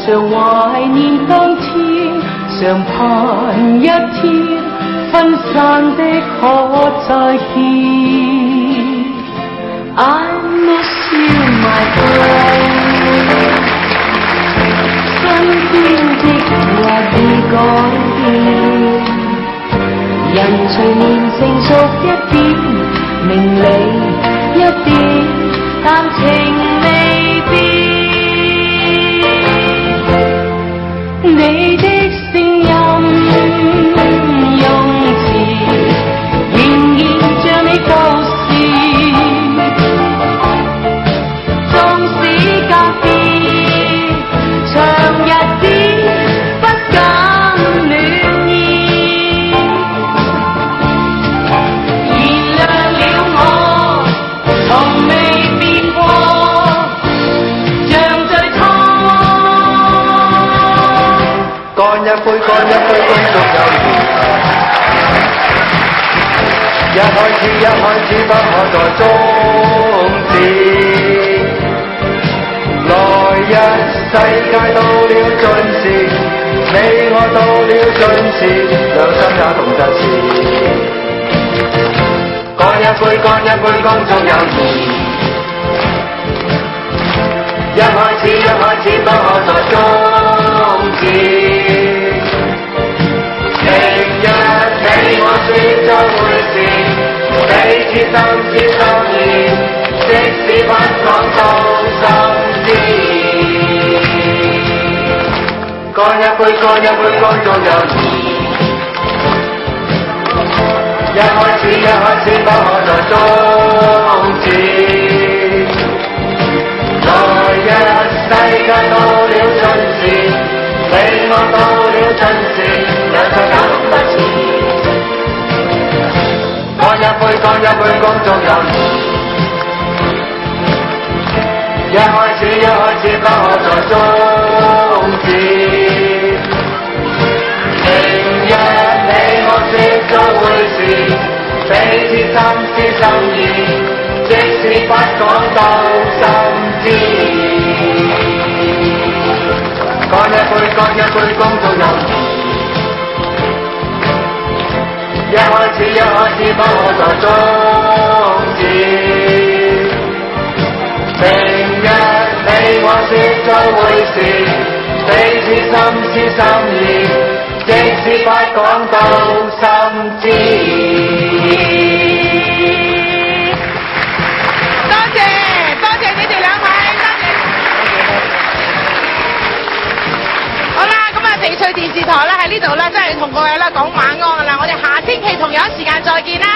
常懷念當天，常盼一天分散的可再見。I miss you, my boy。身邊的話已改變，人隨年成熟一點，明理一點，但情未變。你的聲音用詞仍然像你舊時，縱使隔別長日子不敢戀意，原諒了我從未變過，像最初。乾一杯，乾一杯，恭祝有緣。一開始不可再終止。來日世界到了盡時，你我到了盡時，兩心也同疾時。乾一杯，乾一杯，恭祝有緣。一開始不可再終止。你我說將會是彼此心知心意，即使不講到心知。乾一杯，乾一杯，恭祝有緣。一開始不可再終止。來日世界到了盡時，你我到了盡時，兩手也同不似。乾一杯，乾一杯，恭祝有緣。一開始不可再終止。明日你我說將會是彼此心知心意，即使不講到心知。乾一杯，乾一杯，恭祝有緣。一開始不可再終止。明日你我說將會是彼此心知心意，即使不講到心知。多謝你哋兩位，多謝。好啦，咁啊翡翠電視台咧喺呢度咧，真係同各位咧講晚安噶啦。我哋下星期同樣時間再見啦。